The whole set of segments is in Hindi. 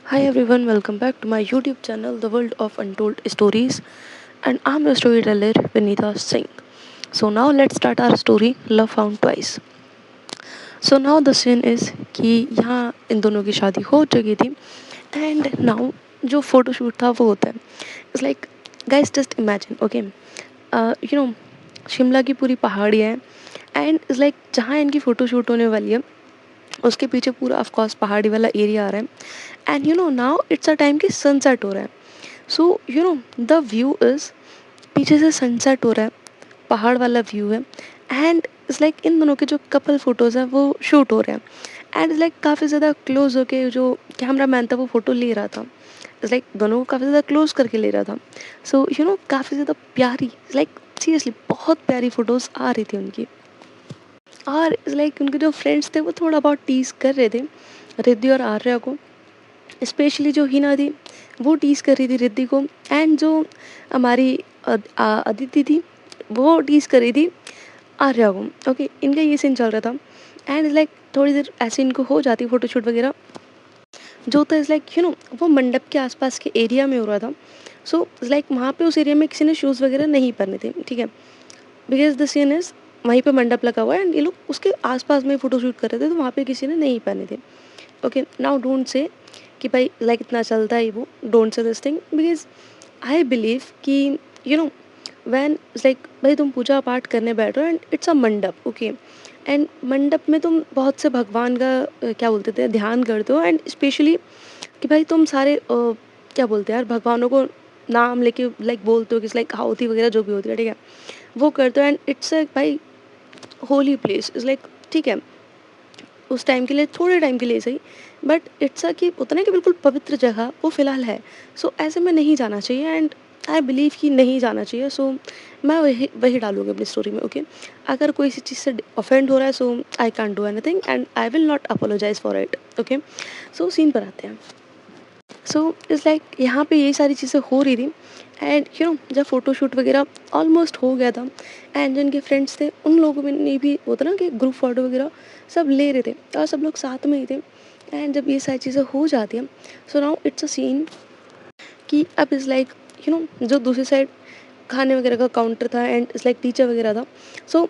Hi everyone, welcome back to my YouTube channel, The World of Untold Stories, and I'm your storyteller Vinita Singh. So now let's start our story, Love Found Twice. So now the scene is कि यहाँ इन दोनों की शादी हो चुकी थी एंड नाउ जो फोटो शूट था वो होता है. It's like guys just imagine okay Shimla की पूरी पहाड़ी है एंड इट्स लाइक जहाँ इनकी फ़ोटो शूट होने वाली है उसके पीछे पूरा ऑफ कोर्स पहाड़ी वाला एरिया आ रहा है and now it's a time कि सनसेट हो रहा है. सो द व्यू इज़ पीछे से सनसेट हो रहा है, पहाड़ वाला व्यू है एंड इट्स लाइक इन दोनों के जो कपल फोटोज़ हैं वो शूट हो रहे हैं एंड इट्स लाइक काफ़ी ज़्यादा क्लोज होके जो कैमरा मैन था वो फ़ोटो ले रहा था. इट्स लाइक दोनों को काफ़ी ज़्यादा क्लोज करके ले रहा था. सो काफ़ी ज़्यादा प्यारी लाइक सीरियसली बहुत प्यारी फ़ोटोज़ आ रही थी उनकी. और लाइक उनके जो फ्रेंड्स थे वो थोड़ा बहुत टीज़ कर रहे थे रिद्धि और आर्या को. स्पेशली जो हिना थी वो टीज़ कर रही थी रिद्धि को एंड जो हमारी अदिति थी वो टीज़ कर रही थी आर्या को. ओके इनका ये सीन चल रहा था एंड लाइक थोड़ी देर ऐसे इनको हो जाती फ़ोटोशूट वगैरह जो था. इज़ लाइक वो मंडप के आसपास के एरिया में हो रहा था. सो लाइक वहाँ पे उस एरिया में किसी ने शूज़ वगैरह नहीं पहने थे, ठीक है, बिकॉज द सीन इज़ वहीं पे मंडप लगा हुआ है एंड ये लोग उसके आसपास में फ़ोटो शूट कर रहे थे तो वहाँ पे किसी ने नहीं पहने थे. ओके नाउ डोंट से कि भाई लाइक इतना चलता है वो, don't say this thing because I believe कि यू नो वैन लाइक भाई तुम पूजा पाठ करने बैठ रहे हो एंड इट्स अ मंडप. ओके एंड मंडप में तुम बहुत से भगवान का क्या बोलते थे ध्यान करते हो एंड स्पेशली कि भाई तुम सारे क्या बोलते हैं यार भगवानों को नाम लेके लाइक बोलते हो कि लाइक आहुति वगैरह जो भी होती है, ठीक है, वो करते हो एंड इट्स अ भाई होली प्लेस. इज़ लाइक ठीक है उस टाइम के लिए थोड़े टाइम के लिए सही बट इट्स अ कि होता ना कि बिल्कुल पवित्र जगह वो फ़िलहाल है. सो ऐसे में नहीं जाना चाहिए एंड आई बिलीव कि नहीं जाना चाहिए. सो मैं वही वही डालूँगी अपनी स्टोरी में. ओके अगर कोई इसी चीज़ से ऑफेंड हो रहा है so I can't do anything and I will not apologize for it. Okay so scene पर आते हैं. सो इज़ लाइक यहाँ पे यही सारी चीज़ें हो रही थी एंड जब फ़ोटोशूट वगैरह ऑलमोस्ट हो गया था एंड जिनके फ्रेंड्स थे उन लोगों में ने भी होता ना कि ग्रुप फ़ोटो वगैरह सब ले रहे थे और सब लोग साथ में ही थे. एंड जब ये सारी चीज़ें हो जाती हैं so now it's a scene कि अब इज़ लाइक जो दूसरी साइड खाने वगैरह का काउंटर था एंड इज़ लाइक टीचर वगैरह था. सो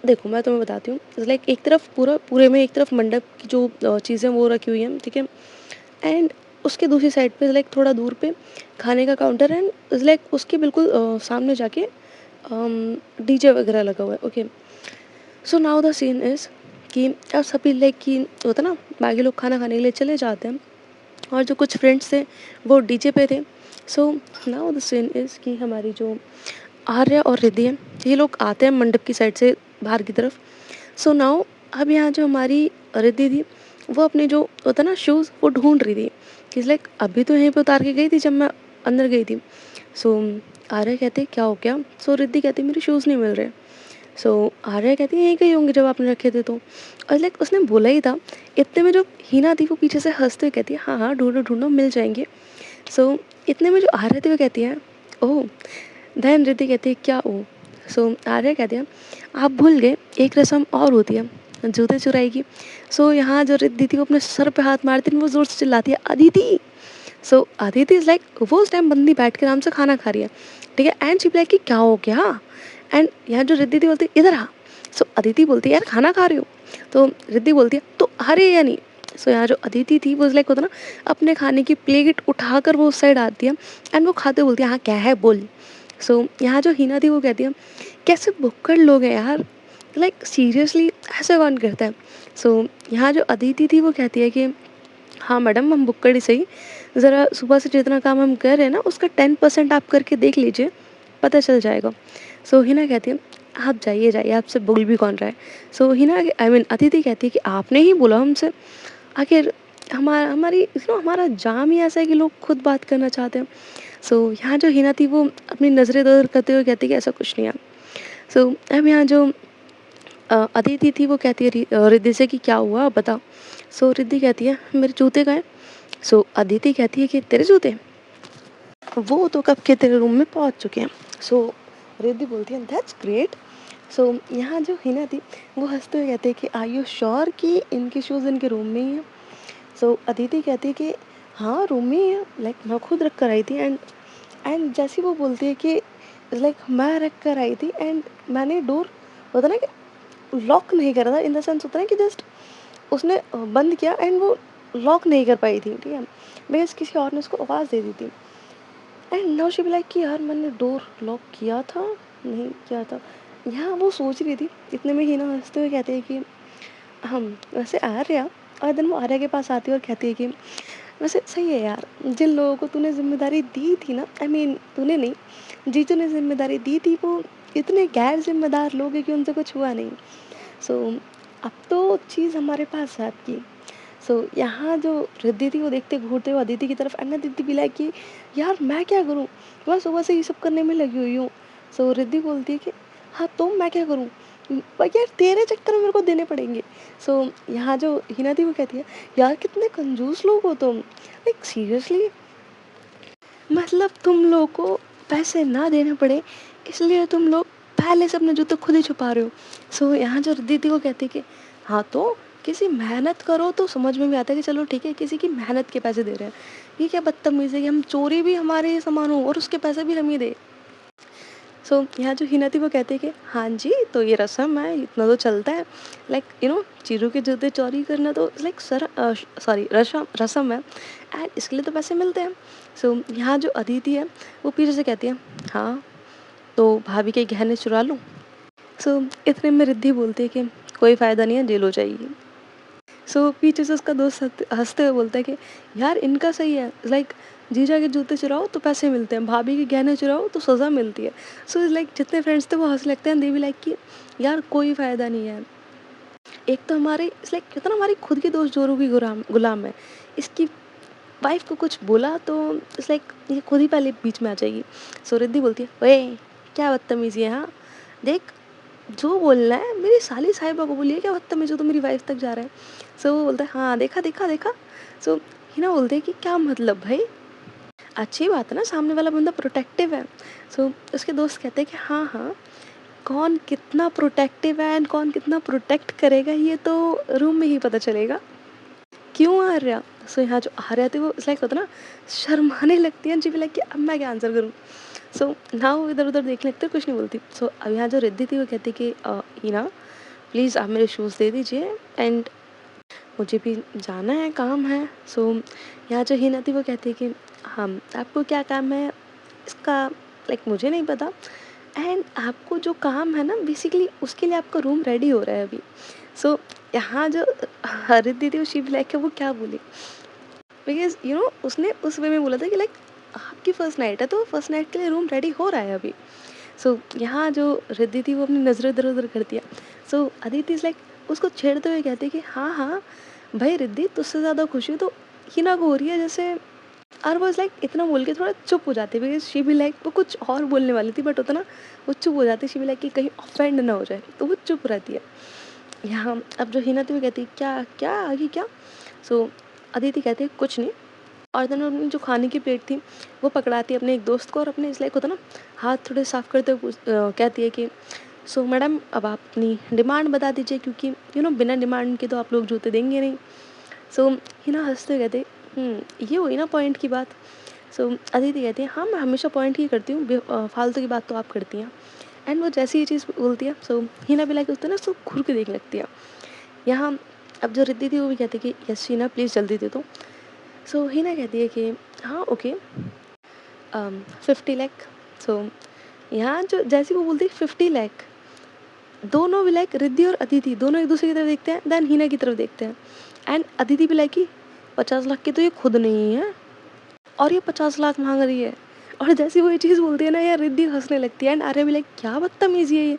देखो मैं तुम्हें बताती हूँ. इज़ लाइक एक तरफ पूरे में एक तरफ मंडप की जो चीज़ें वो रखी हुई हैं, ठीक है, एंड उसके दूसरी साइड पे लाइक थोड़ा दूर पे खाने का काउंटर एंड लाइक उसके बिल्कुल सामने जाके डीजे वगैरह लगा हुआ है. Okay so now the scene is कि अब सभी लाइक कि होता ना बाकी लोग खाना खाने के लिए चले जाते हैं और जो कुछ फ्रेंड्स थे वो डीजे पे थे. So now the scene is कि हमारी जो आर्या और रिद्धि है ये लोग आते हैं मंडप की साइड से बाहर की तरफ. सो नाउ अब यहाँ जो हमारी रिद्धि थी वो अपने जो होता ना शूज़ वो ढूंढ रही थी कि लाइक अभी तो यहीं पे उतार के गई थी जब मैं अंदर गई थी. सो आर्या कहते क्या हो गया. सो रिद्धि कहती मेरे शूज़ नहीं मिल रहे. सो आर्या कहती यहीं कहीं होंगे जब आपने रखे थे तो. और लाइक उसने बोला ही था इतने में जो हिना थी वो पीछे से हंसते हुए कहती है हाँ हाँ ढूंढो ढूंढो मिल जाएंगे. सो इतने में जो आर्या थी वो कहती है ओह. देन रिद्धि कहती है क्या ओ. सो आर्या कहती है आप भूल गए एक रस्म और होती है जूते चुराई की. सो यहाँ जो रिद्धि थी वो अपने सर पे हाथ मारती है वो ज़ोर से चिल्लाती है अदिति. सो अदिति इज़ लाइक वो उस टाइम बंदी बैठ के आराम से खाना खा रही है, ठीक है, एंड शी लाइक कि क्या हो गया. एंड यहाँ जो रिद्धि थी बोलती इधर आ. सो अदिति बोलती है यार खाना खा रही हो. तो रिद्धि बोलती है तो अरे या नहीं. सो यहाँ जो अदिति थी वो लाइक होता ना अपने खाने की प्लेट उठाकर वो उस साइड आती है एंड वो खाते बोलती है हाँ क्या है बोल. सो यहाँ जो हिना थी वो कहती है कैसे भुक्कड़ लोग हैं यार, लाइक सीरियसली ऐसा कौन करता है. सो यहाँ जो अदिति थी वो कहती है कि हाँ मैडम हम बुक्कड़ ही सही, ज़रा सुबह से जितना काम हम कर रहे हैं ना उसका 10% आप करके देख लीजिए पता चल जाएगा. सो हिना कहती है आप जाइए जाइए आपसे बोल भी कौन रहा है. सो हिना आई मीन अदिति कहती है कि आपने ही बोला हमसे. आखिर हमारी हमारा जाम ही ऐसा है कि लोग खुद बात करना चाहते हैं. सो यहाँ जो हिना थी वो अपनी नज़रें इधर करते हुए कहती है कि ऐसा कुछ नहीं है. सो अब यहाँ जो अदिति थी वो कहती है रिद्धि से कि क्या हुआ बता. सो रिद्धि कहती है मेरे जूते गए. सो अदिति कहती है कि तेरे जूते वो तो कब के तेरे रूम में पहुंच चुके हैं. सो रिद्धि बोलती है दैट्स ग्रेट. सो यहाँ जो हिना थी वो हंसते हुए कहते हैं कि आर यू श्योर कि इनके शूज़ इनके रूम में ही हैं. सो अदिति कहती है कि हाँ रूम में ही है, लाइक मैं खुद रख कर आई थी। एंड जैसी वो बोलती है कि लाइक मैं रख कर आई थी एंड मैंने डोर, होता ना कि लॉक नहीं करा था, इन द सेंस होता है कि जस्ट उसने बंद किया एंड वो लॉक नहीं कर पाई थी, ठीक है, बिकॉज किसी और ने उसको आवाज़ दे दी थी। And now she be like कि यार मैंने डोर लॉक किया था, नहीं किया था। यहाँ वो सोच रही थी, इतने में ही ना हंसते हुए कहते हैं कि हम वैसे आर्या, और देन वो आर्या के पास आती है और कहती है कि वैसे सही है यार, जिन लोगों को तूने जिम्मेदारी दी थी ना, आई मीन तूने नहीं, जीजू ने जिम्मेदारी दी थी, वो इतने गैर जिम्मेदार लोग हैं कि उनसे कुछ हुआ नहीं। सो अब तो चीज़ हमारे पास है आपकी। सो यहाँ जो रिद्धि थी वो देखते घूरते हुए अदिति की तरफ, एंड दीदी भी लाइक कि यार मैं क्या करूँ, मैं सुबह से ये सब करने में लगी हुई हूँ। सो रिद्धि बोलती है कि हाँ तो मैं क्या करूँ, पर यार तेरे चक्कर में मेरे को देने पड़ेंगे। सो यहाँ जो हिना थी वो कहती है यार कितने कंजूस लोग हो तुम, लाइक सीरियसली, मतलब तुम लोग को पैसे ना देने पड़े इसलिए तुम लोग पहले से अपने जूते खुद ही छुपा रहे हो। सो यहाँ जो दीदी को कहती है कि हाँ तो किसी मेहनत करो तो समझ में भी आता है कि चलो ठीक है किसी की मेहनत के पैसे दे रहे हैं, ये क्या बदतमीज़ी है कि हम चोरी भी हमारे सामान हो और उसके पैसे भी हम ही दे। सो यहाँ जो हिना थी वो कहती है कि हाँ जी तो ये रस्म है, इतना तो चलता है, लाइक चीज़ों के जूते चोरी करना तो लाइक सॉरी रस्म रस्म है एंड इसके लिए तो पैसे मिलते हैं। सो यहाँ जो अदिति है वो पीछे से कहती है हाँ तो भाभी के गहने चुरा लूँ। सो इतने में रिद्धि बोलती है कि कोई फ़ायदा नहीं है, जेल हो जाएगी। सो पीछे से उसका दोस्त हंसते हुए बोलता है कि यार इनका सही है, लाइक जीजा के जूते चुराओ तो पैसे मिलते हैं, भाभी के गहने चुराओ तो सज़ा मिलती है। सो लाइक जितने फ्रेंड्स थे वो हंस लगते हैं, दे भी लाइक कि यार कोई फ़ायदा नहीं है, एक तो हमारे लाइक कितना हमारी खुद के दोस्त जोरों की गुलाम गुलाम है, इसकी वाइफ को कुछ बोला तो इट्स लाइक ये खुद ही पहले बीच में आ जाएगी। सो रिद्धि बोलती है ओए क्या बदतमीज़ी है, हाँ देख जो बोलना है मेरी साली साहिबा को बोलिए, क्या बदतमीज हो तो मेरी वाइफ तक जा रहा है। सो वो बोलता है हाँ देखा देखा देखा। सो हिना बोलते हैं कि क्या मतलब भाई, अच्छी बात है ना सामने वाला बंदा प्रोटेक्टिव है। सो उसके दोस्त कहते हैं कि हाँ हाँ कौन कितना प्रोटेक्टिव है एंड कौन कितना प्रोटेक्ट करेगा ये तो रूम में ही पता चलेगा। क्यों आर्या, सो यहाँ जो आर्या थी वो लाइक होता ना शर्माने लगती है, जी भी लाइक कि अब मैं क्या आंसर करूँ। सो ना वो इधर उधर देखने लगते कुछ नहीं बोलती। सो अब यहाँ जो रिद्धि थी वो कहती कि हिना प्लीज़ आप मेरे शूज़ दे दीजिए एंड मुझे भी जाना है, काम है। सो यहाँ जो हिना थी वो कहती है कि हम आपको क्या काम है इसका लाइक मुझे नहीं पता, एंड आपको जो काम है ना बेसिकली उसके लिए आपका रूम रेडी हो रहा है अभी। सो यहाँ जो रिद्धि थी वो शिव लाइक है वो क्या बोली, बिकॉज उसने उस वे में बोला था कि लाइक आपकी फर्स्ट नाइट है तो फर्स्ट नाइट के लिए रूम रेडी हो रहा है अभी। सो यहाँ जो रिद्धि थी वो अपनी नज़रें इधर उधर कर दिया। सो अदिति इज लाइक उसको छेड़ते हुए कहते कि हाँ हाँ भाई रिद्धि तुझसे ज़्यादा खुशी तो हिना को हो रही है जैसे। और वो इज लाइक इतना बोल के थोड़ा चुप हो जाती है, बिकॉज शी भी लाइक वो कुछ और बोलने वाली थी बट होता ना वो चुप हो जाती है, शी भी लाइक कि कहीं ऑफेंड ना हो जाए तो वो चुप रहती है। यहाँ अब जो हिना थी वो कहती है क्या क्या आगे क्या। सो अदिति कहती है कुछ नहीं, और देन अपनी जो खाने की प्लेट थी वो पकड़ाती है अपने एक दोस्त को और अपने इस लाइक होता ना हाथ थोड़े साफ करते हुए कहती है कि सो मैडम अब आप अपनी डिमांड बता दीजिए क्योंकि बिना डिमांड के तो आप लोग जूते देंगे नहीं। सो हिना हंसते हुए कहते ये हुई ना पॉइंट की बात। सो अदिति कहती है हाँ मैं हमेशा पॉइंट ही करती हूँ, फालतू की बात तो आप करती हैं। एंड वो जैसी ये चीज़ बोलती है सो हिना भी लाइक उसको ना उसको घूर के देखने लगती है। यहाँ अब जो रिद्धि थी वो भी कहती है कि यस शीना प्लीज़ जल्दी दे दो। सो हिना कहती है कि हाँ ओके 50 लाख। सो यहाँ जो जैसी वो बोलती है 50 लाख, दोनों भी लाइक रिद्धि और अदिति दोनों एक दूसरे की तरफ देखते हैं, देन हिना की तरफ देखते हैं एंड अदिति भी लाइक कि 50 लाख की तो ये खुद नहीं है और ये 50 लाख मांग रही है। और जैसी वो ये चीज़ बोलती है ना यार रिद्धि हंसने लगती है एंड आर्या भी लाइक क्या बदतमीजी है ये।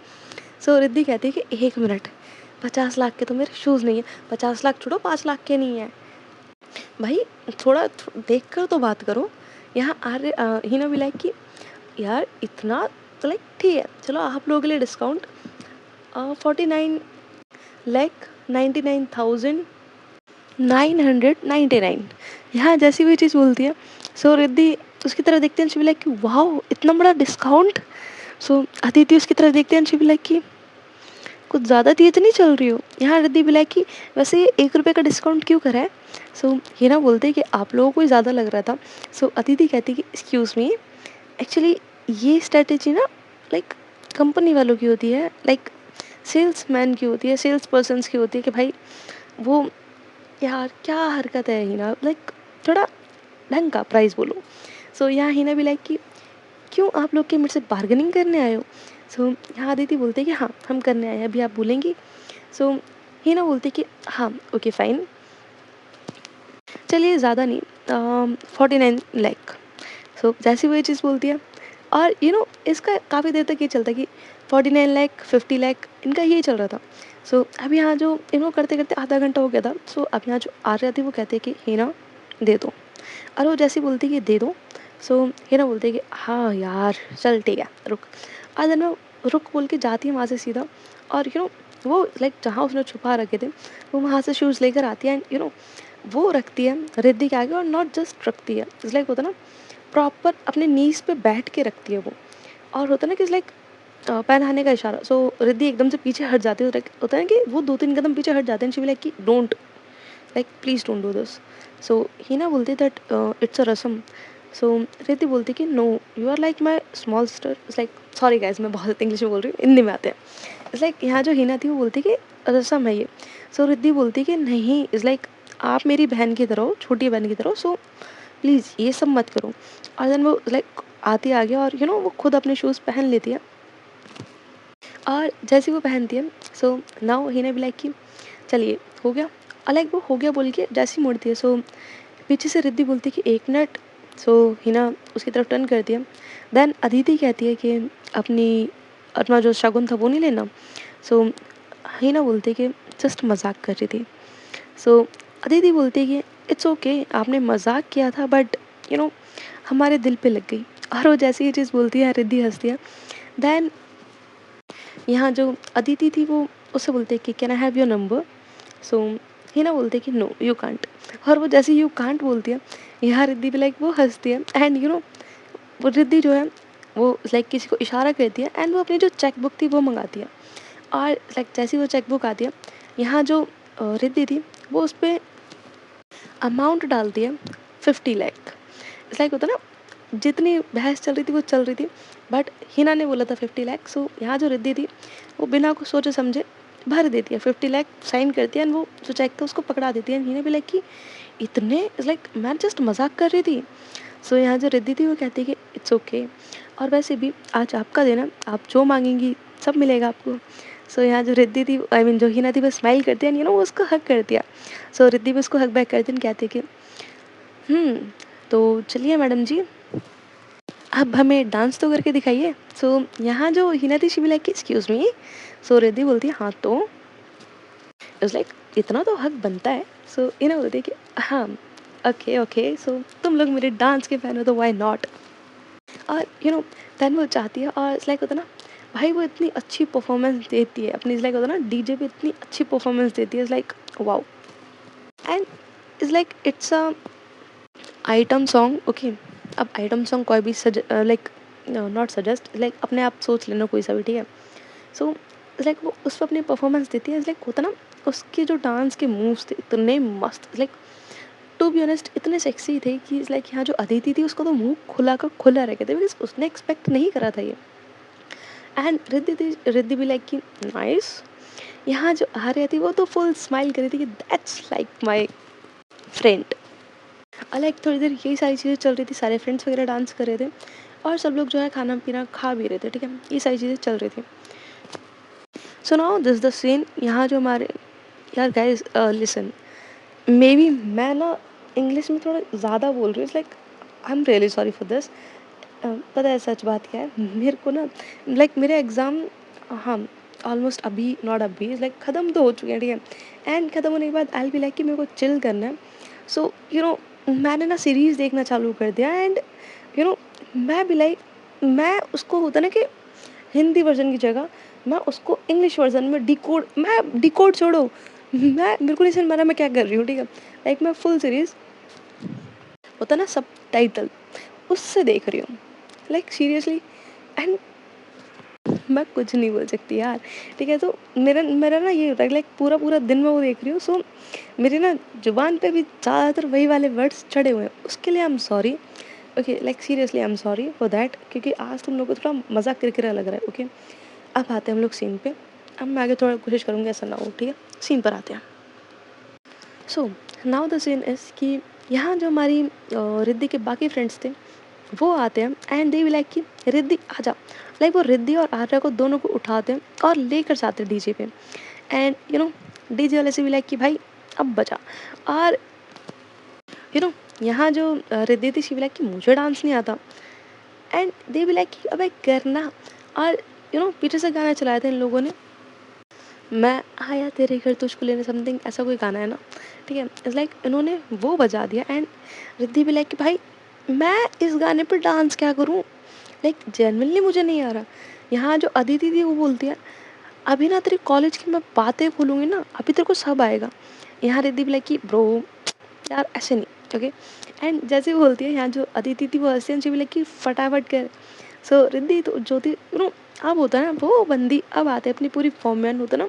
सो रिद्धि कहती है कि 1 मिनट 50 लाख के तो मेरे शूज़ नहीं है, 50 लाख छोड़ो 5 लाख के नहीं है भाई, थोड़ा देख कर तो बात करो। यहाँ हिना भी लाइक कि यार इतना तो लाइक ठीक है चलो आप लोगों के लिए डिस्काउंट 49,99,999। यहाँ जैसी भी चीज़ बोलती है सो रिद्धि उसकी तरफ देखते हैं, शी बी लाइक कि वाओ इतना बड़ा डिस्काउंट। सो अदिति उसकी तरफ देखते हैं, शी बी लाइक कि कुछ ज़्यादा तेज नहीं चल रही हो। यहाँ रिद्धि भी लाइक कि वैसे ये 1 रुपये का डिस्काउंट क्यों करा है। सो हिना बोलते कि आप लोगों को ही ज़्यादा लग रहा था। सो अदिति कहती कि एक्सक्यूज़ मी, एक्चुअली ये स्ट्रैटेजी ना लाइक कंपनी वालों की होती है, लाइक सेल्समैन की होती है, सेल्स पर्सन्स की होती है कि भाई वो, यार क्या हरकत है हिना, लाइक थोड़ा ढंग का प्राइस बोलो। सो यहाँ हिना भी लाइक कि क्यों आप लोग के मेरे से बार्गेनिंग करने आए हो। सो यहाँ अदिति बोलते कि हाँ हम करने आए हैं, अभी आप बोलेंगी। सो हिना बोलती कि हाँ ओके फाइन, चलिए ज़्यादा नहीं, 49 लाख। सो जैसी वो ये चीज़ बोलती है, और इसका काफ़ी देर तक ये चलता है कि 49 लाख 50 लाख इनका यही चल रहा था। सो अब यहाँ जो करते करते आधा घंटा हो गया था। सो अब यहाँ जो आर्या थी वो कहते हैं कि हिना दे दो, और वो जैसी बोलती कि दे दो। सो हिना बोलते कि हाँ यार चल ठीक है रुक। और देन वो रुक बोल के जाती है वहाँ से सीधा, और वो लाइक जहाँ उसने छुपा रखे थे वो वहाँ से शूज़ लेकर आती है, एंड वो रखती है रिद्धि के आगे, और नॉट जस्ट रखती है, इट्स लाइक होता ना प्रॉपर अपने नीज पे बैठ के रखती है वो। और होता ना कि लाइक पहनाने का इशारा। सो रिद्धि एकदम से पीछे हट जाती है, होता है ना कि वो 2-3 कदम पीछे हट जाते हैं, शी बी लाइक कि don't, like please don't do this. So Hina बोलती that it's a rasam. So Riddhi बोलती कि no you are like my small sister. It's like sorry guys मैं बहुत इंग्लिश में बोल रही हूँ, हिंदी में आते हैं। इट्स लाइक यहाँ जो हिना थी वो बोलती कि रसम है ये। सो रिद्धि बोलती कि नहीं, इज़ लाइक आप मेरी बहन की तरह हो, छोटी बहन की तरह हो, सो प्लीज़ ये सब मत करो। और देन वो लाइक आती है आगे, और वो खुद अपने शूज़ पहन लेती है। और जैसे वो पहनती है, सो नाउ हिना भी लाइक कि चलिए हो गया, और लाइक वो हो गया बोल के जैसी मुड़ती है, सो पीछे से रिद्धि बोलती है कि 1 मिनट। सो हिना उसकी तरफ टर्न करती है। देन अदिति कहती है कि अपनी अपना जो शगुन था वो नहीं लेना। सो हिना बोलती है कि जस्ट मजाक कर रही थी। सो अदिति बोलती है कि इट्स ओके आपने मजाक किया था, बट यू नो हमारे दिल पे लग गई। और वो जैसे ये चीज़ बोलती है रिद्धि हंसती है। देन यहाँ जो अदिति थी वो उससे बोलते हैं कि can I have your number. So Hina बोलते हैं कि नो यू कांट। और वो जैसे यू कांट बोलती है, यहाँ रिद्धि भी लाइक वो हंसती है, एंड वो रिद्धि जो है वो लाइक किसी को इशारा करती है, एंड वो अपनी जो चेक बुक थी वो मंगाती है। और लाइक जैसी वो चेक बुक आती है, यहाँ जो रिद्धि थी वो उस पर अमाउंट डालती है 50 लाख। इट्स लाइक होता ना जितनी बहस चल रही थी वो चल रही थी, बट हिना ने बोला था 50 लाख। सो यहाँ जो रिद्धि थी वो बिना कुछ सोचे समझे भर देती है 50 लाख, साइन करती है, एंड वो जो चेक था उसको पकड़ा देती है। हिना भी लाइक कि इतने, इट्स लाइक मैं जस्ट मजाक कर रही थी। सो यहाँ जो रिद्धि थी वो कहती है कि इट्स ओके, और वैसे भी आज आपका दिन है, आप जो मांगेंगी सब मिलेगा आपको। सो यहाँ जो रिद्धि थी आई मीन जो हिना थी वो स्माइल करती है, वो उसको हक कर दिया। सो रिद्धि भी उसको हक बैक करती है, कहती है कि हम्म, तो चलिए मैडम जी अब हमें डांस तो करके दिखाइए। सो यहाँ जो हिना थी she be like excuse me. So Riddhi बोलती है हाँ तो, इट्स लाइक इतना तो हक बनता है। सो हिना बोलती है कि हाँ ओके ओके, सो तुम लोग मेरे डांस के फैन हो तो वाई नॉट। और देन वो चाहती है, और इट्स लाइक होता है ना भाई वो इतनी अच्छी परफॉर्मेंस देती है अपनी, इट्स लाइक होता है ना डीजे पे इतनी अच्छी परफॉर्मेंस देती है, it's like wow. And it's like it's a item song okay. अब आइटम सॉन्ग कोई भी लाइक नॉट सजेस्ट, लाइक अपने आप सोच लेना कोई सा भी, ठीक है। सो लाइक वो उस पर अपनी परफॉर्मेंस देती है, लाइक होता ना उसके जो डांस के मूव्स थे इतने मस्त, लाइक टू बी ऑनेस्ट इतने सेक्सी थे कि लाइक यहाँ जो अदिति थी उसका तो मुंह खुला का खुला रह गया था, बिकॉज उसने एक्सपेक्ट नहीं करा था ये। एंड रिद्धि भी लाइक कि नाइस। यहाँ जो आर्या थी वो तो फुल स्माइल कर रही थी कि दैट्स लाइक माई फ्रेंड। और लाइक थोड़ी देर यही सारी चीज़ें चल रही थी, सारे फ्रेंड्स वगैरह डांस कर रहे थे, और सब लोग जो है खाना पीना खा भी रहे थे, ठीक है, ये सारी चीज़ें चल रही थी। So now this the scene. यहाँ जो हमारे, यार गाइस लिसन, मे बी मैं ना इंग्लिश में थोड़ा ज़्यादा बोल रही हूँ, like I am really sorry for this. पता है सच बात क्या है, मेरे को ना लाइक मेरे एग्ज़ाम, हाँ ऑलमोस्ट अभी नॉट अभी लाइक ख़त्म तो हो चुके हैं, ठीक है। एंड ख़त्म होने के बाद आई बी लाइक कि मेरे को चिल करना है। सो मैंने ना सीरीज़ देखना चालू कर दिया, एंड यू नो मैं भी लाइक मैं उसको होता ना कि हिंदी वर्जन की जगह मैं उसको इंग्लिश वर्जन में डिकोड, मैं डिकोड छोड़ो, मैं मेरे को नहीं समझ में आ रहा मैं क्या कर रही हूँ, ठीक है। लाइक मैं फुल सीरीज़ होता ना सब टाइटल उससे देख रही हूँ, लाइक सीरियसली। एंड मैं कुछ नहीं बोल सकती यार, ठीक है? तो मेरा मेरा ना ये होता है, लाइक पूरा पूरा दिन मैं वो देख रही हूँ, सो मेरी ना जुबान पे भी ज़्यादातर वही वाले वर्ड्स चढ़े हुए हैं, उसके लिए I am sorry. Okay, like seriously I am sorry for that, क्योंकि आज तुम लोग को थोड़ा मजाक किरकिरा लग रहा है। ओके, अब आते हैं हम लोग सीन पे। अब मैं आगे थोड़ा कोशिश करूँगी ऐसा ना हो, ठीक है? सीन पर आते हैं। So now the scene is कि यहाँ जो हमारी रिद्धि के बाकी फ्रेंड्स थे, वो आते हैं एंड दे भी लाइक कि रिद्धि आजा। लाइक वो रिद्धि और आर्या को दोनों को उठाते हैं और लेकर जाते हैं डीजे पे। एंड डीजे वाले से भी लाइक कि भाई अब बजा। और यू नो यहाँ जो रिद्धि थी, शी भी लाइक कि मुझे डांस नहीं आता। एंड दे भी लाइक कि अबे करना। और पीछे से गाना चलाया था इन लोगों ने, मैं आया तेरे घर तुझको लेने, समथिंग ऐसा कोई गाना है ना, ठीक है? इट्स लाइक इन्होंने वो बजा दिया एंड रिद्धि भी लाइक कि भाई मैं इस गाने पर डांस क्या करूँ, लाइक जेनवनली मुझे नहीं आ रहा। यहाँ जो अदिति थी वो बोलती है अभी ना तेरी कॉलेज की मैं बातें खोलूँगी ना, अभी तेरे को सब आएगा। यहाँ रिद्धि भी लाइक कि ब्रो यार ऐसे नहीं। ओके, एंड जैसे वो बोलती है, यहाँ जो अदिति थी वो हंसी हंसी भी लाइक कि फटाफट कर। सो रिद्धि तो जो थी अब होता है ना वो बंदी अब आते अपनी पूरी फॉर्म में, होता है ना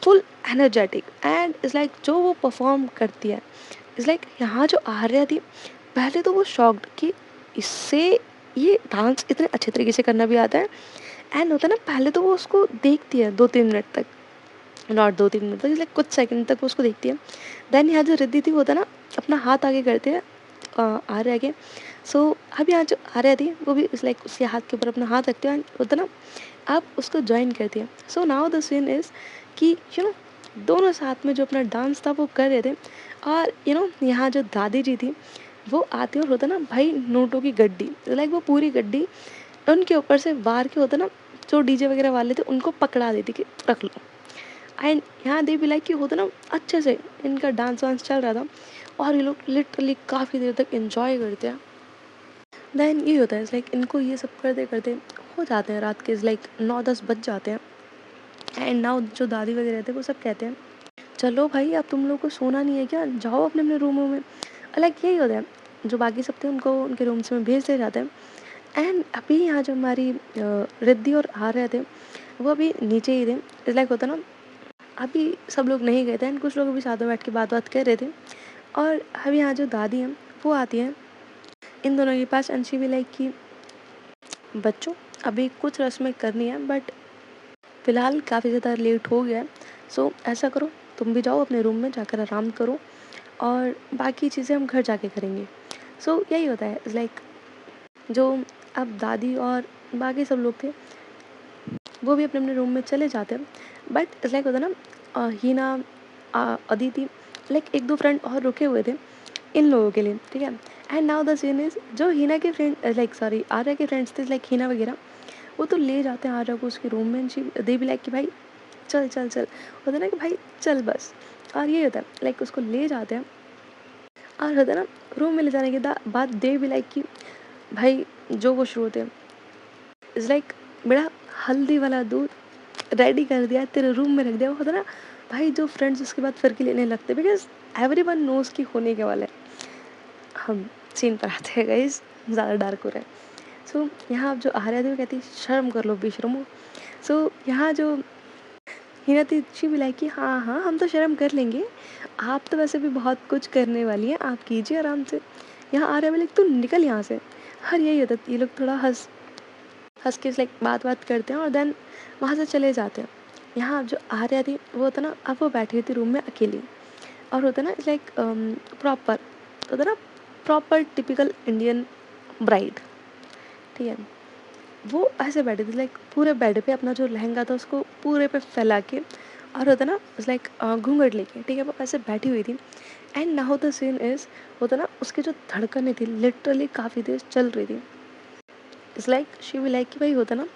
full energetic and is like जो वो परफॉर्म करती है, इज़ लाइक यहाँ जो आर्या थी पहले तो वो शॉक्ड कि इससे ये डांस इतने अच्छे तरीके से करना भी आता है। एंड होता है ना, पहले तो वो उसको देखती है 2-3 मिनट तक, नॉट 2-3 मिनट तक, लाइक कुछ सेकंड तक वो उसको देखती है। देन यहाँ जो रिद्धि थी वो होता है ना अपना हाथ आगे करते हैं आर्या के। सो अब यहाँ जो आर्या थी वो भी इस लाइक उसके हाथ के ऊपर अपना हाथ रखते हैं, होता है ना आप उसको ज्वाइन करती है। So now the scene is कि दोनों साथ में जो अपना डांस था वो कर रहे थे। और यहाँ जो दादी जी थी वो आती और होता ना भाई नोटों की गड्डी, लाइक वो पूरी गड्डी उनके ऊपर से वार के, होता ना जो डीजे वगैरह वाले थे उनको पकड़ा देती कि रख लो। एंड यहाँ दे भी लाइक कि होता ना अच्छे से इनका डांस वांस चल रहा था और ये लोग लिटरली काफ़ी देर तक एंजॉय करते हैं। देन ये होता है लाइक इनको ये सब करते करते हो जाते हैं रात के लाइक 9-10 बज जाते हैं। एंड नाउ जो दादी वगैरह रहते हैं वो सब कहते हैं चलो भाई अब तुम लोग को सोना नहीं है क्या, जाओ अपने अपने रूमों में। लाइक यही होता है, जो बाकी सब थे उनको उनके रूम्स में भेज दिया जाता है। एंड अभी यहाँ जो हमारी रिद्धि और आ रहे थे वो अभी नीचे ही थे। इस लाइक होता ना अभी सब लोग नहीं गए थे एंड कुछ लोग अभी साथ में बैठ के बात कर रहे थे। और अभी यहाँ जो दादी हैं वो आती हैं इन दोनों के पास एंड शी भी लाइक कि बच्चों अभी कुछ रस्में करनी है बट फ़िलहाल काफ़ी ज़्यादा लेट हो गया है। सो ऐसा करो तुम भी जाओ अपने रूम में जाकर आराम करो और बाकी चीज़ें हम घर जाके करेंगे। सो यही होता है लाइक जो अब दादी और बाकी सब लोग थे वो भी अपने अपने रूम में चले जाते हैं। बट लाइक होता है ना हीना अदिति लाइक एक दो फ्रेंड और रुके हुए थे इन लोगों के लिए, ठीक है? And now the scene is जो हीना के फ्रेंड लाइक सॉरी आर्या के फ्रेंड्स थे लाइक हीना वगैरह, वो तो ले जाते हैं आर्या को उसके रूम में। दे भी लाइक कि भाई चल चल चल, होता है ना कि भाई चल बस। और ये होता है लाइक उसको ले जाते हैं और होता है ना रूम में ले जाने के बाद दे भी लाइक कि भाई जो वो शुरू होते हैं इज़ लाइक बेटा हल्दी वाला दूध रेडी कर दिया तेरे रूम में रख दिया। वो होता ना भाई जो फ्रेंड्स उसके बाद फिर के लेने लगते बिकॉज एवरी वन नोज की होने के वाला है। हम सीन पर आते हैं गाइस, ज़्यादा डार्क हो रहा है। सो यहाँ आप जो आ रहे थे वो कहती शर्म कर लो बेशर्मो। सो यहाँ जो हीना थी शी भी लाइक कि हाँ हाँ हम तो शर्म कर लेंगे, आप तो वैसे भी बहुत कुछ करने वाली हैं, आप कीजिए आराम से। यहाँ आ रहे हैं लाइक तू निकल यहाँ से। हर यही होता है, ये लोग थोड़ा हंस हंस के लाइक बात करते हैं और देन वहाँ से चले जाते हैं। यहाँ अब जो आर्या थी वो होता ना अब वो बैठी हुई थी रूम में अकेली और होता ना लाइक प्रॉपर होता ना प्रॉपर टिपिकल इंडियन ब्राइड, ठीक है? वो ऐसे बैठी थी लाइक पूरे बेड पे अपना जो लहंगा था उसको पूरे पे फैला के और होता ना लाइक घूंघट लेके, ठीक है? वो ऐसे बैठी हुई थी। And now the scene is होता ना उसकी जो धड़कनें थी लिटरली काफ़ी तेज चल रही थी। इट्स लाइक शी भी लाइक कि भाई होता ना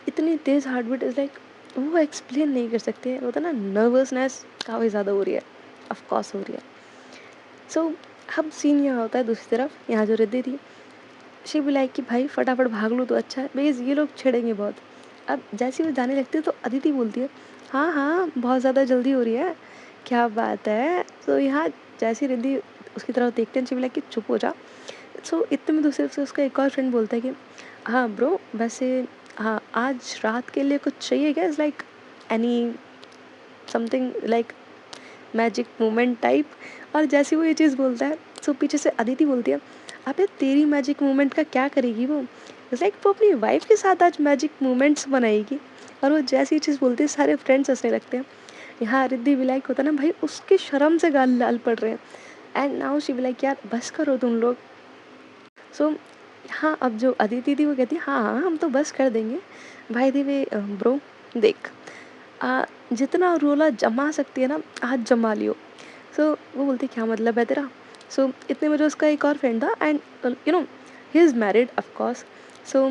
इतनी तेज़ हार्ट बीट इज़ लाइक वो एक्सप्लेन नहीं कर सकते, होता ना नर्वसनेस काफ़ी ज़्यादा हो रही है, ऑफ कोर्स हो रही है। सो अब सीन यहाँ होता है दूसरी तरफ, यहाँ जो रिद्धि थी शी भी लाइक कि भाई फटाफट भाग लो तो अच्छा है बिकॉज ये लोग छिड़ेंगे बहुत। अब जैसे ही वो जाने लगती है तो अदिति बोलती है हाँ हाँ बहुत ज़्यादा जल्दी हो रही है, क्या बात है। तो यहाँ जैसी रिद्धि उसकी तरफ देखते हैं शी भी लाइक कि चुप हो जा। सो इतने में दूसरे से उसका एक और फ्रेंड बोलता है कि हाँ ब्रो वैसे हाँ, आज रात के लिए कुछ चाहिए क्या? Is like any something like magic moment type. और जैसे वो ये चीज़ बोलता है, सो पीछे से अदिति बोलती है, अबे तेरी मैजिक मोमेंट का क्या करेगी वो? इट्स लाइक वो अपनी वाइफ के साथ आज मैजिक मोमेंट्स बनाएगी। और वो जैसी चीज़ बोलती है सारे फ्रेंड्स हंसने लगते हैं। यहाँ रिद्धि भी लाइक होता है ना भाई, उसकी शर्म से गाल लाल पड़ रहे हैं। एंड नाउ शी भी लाइक, यार बस करो तुम लोग। सो हाँ, अब जो अदिति थी वो कहती है, हाँ हाँ हम तो बस कर देंगे। भाई दी वे ब्रो, देख, जितना रोला जमा सकती है ना आज जमा लियो। सो वो बोलती क्या मतलब है तेरा? सो इतने में जो उसका एक और फ्रेंड था, and you know he is married of course. So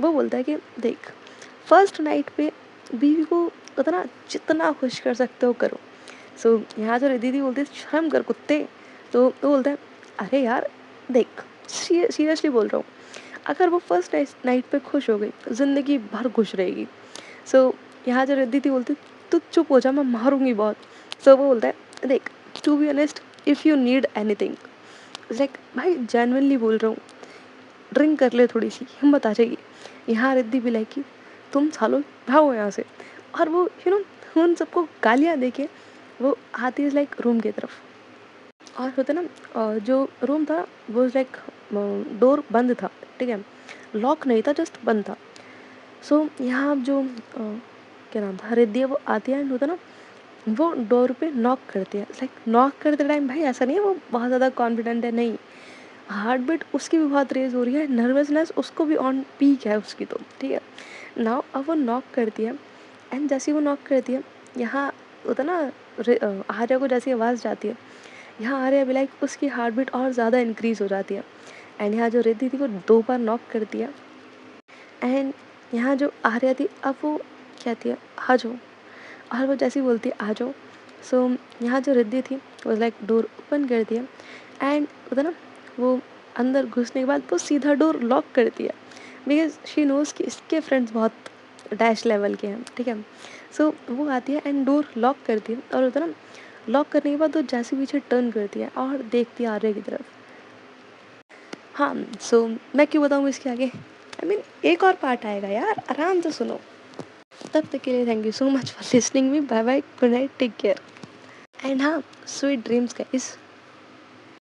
वो बोलता है कि देख, फर्स्ट नाइट पे बीवी को उतना जितना खुश कर सकते हो करो। सो यहाँ जो दीदी बोलती है, शर्म कर कुत्ते। तो वो बोलता है, अरे यार देख, सीरियसली बोल रहा हूँ, अगर वो फर्स्ट नाइट पे खुश हो गई तो ज़िंदगी भर खुश रहेगी। सो यहाँ जो रिद्धि थी बोलती, तू चुप हो जा, मैं मारूंगी बहुत। सो वो बोलता है, देख, to be honest, if you need anything, like भाई जेनवनली बोल रहा हूँ, ड्रिंक कर ले थोड़ी सी, हिम्मत आ जाएगी। यहाँ रिद्धि भी लाइक, तुम सालों भागो यहाँ से। और वो उन सबको गालियाँ दे के वो आती है लाइक रूम की तरफ। और होता ना, जो रूम था वो लाइक डोर बंद था, ठीक है, लॉक नहीं था, जस्ट बंद था। सो यहाँ अब जो क्या नाम था, रिद्धि है, वो आती है एंड होता ना, वो डोर पे नॉक करती है। लाइक नॉक करते टाइम भाई ऐसा नहीं है वो बहुत ज़्यादा कॉन्फिडेंट है, नहीं, हार्ट बीट उसकी भी बहुत रेज हो रही है, नर्वसनेस उसको भी ऑन पीक है उसकी, तो ठीक है। नाउ अब वो नॉक करती है, एंड जैसे ही वो नॉक करती है, यहाँ होता ना, आर्या को जैसी आवाज़ जाती है, यहाँ आर्या भी लाइक उसकी हार्ट बीट और ज़्यादा इंक्रीज हो जाती है। एंड यहाँ जो रिद्धि थी वो 2 बार नॉक करती है। एंड यहाँ जो आर्या थी, अब वो कहती है आ जाओ। और वो जैसी बोलती है आ जाओ, सो यहाँ जो रिद्धि थी वो लाइक डोर ओपन कर दिया। एंड होता ना, वो अंदर घुसने के बाद वो सीधा डोर लॉक करती है, बिकॉज शी नोज कि इसके फ्रेंड्स बहुत डैश लेवल के हैं, ठीक है। सो वो आती है एंड डोर लॉक करती है, और होता ना, लॉक करने के बाद वो जैसे पीछे टर्न करती है और देखती है आर्या की तरफ। हाँ, सो मैं क्यों बताऊँ इसके आगे, आई मीन एक और पार्ट आएगा यार, आराम से सुनो। तब तक के लिए thank you so much for listening me, bye bye, good night, take care, and हाँ, स्वीट ड्रीम्स गाइस।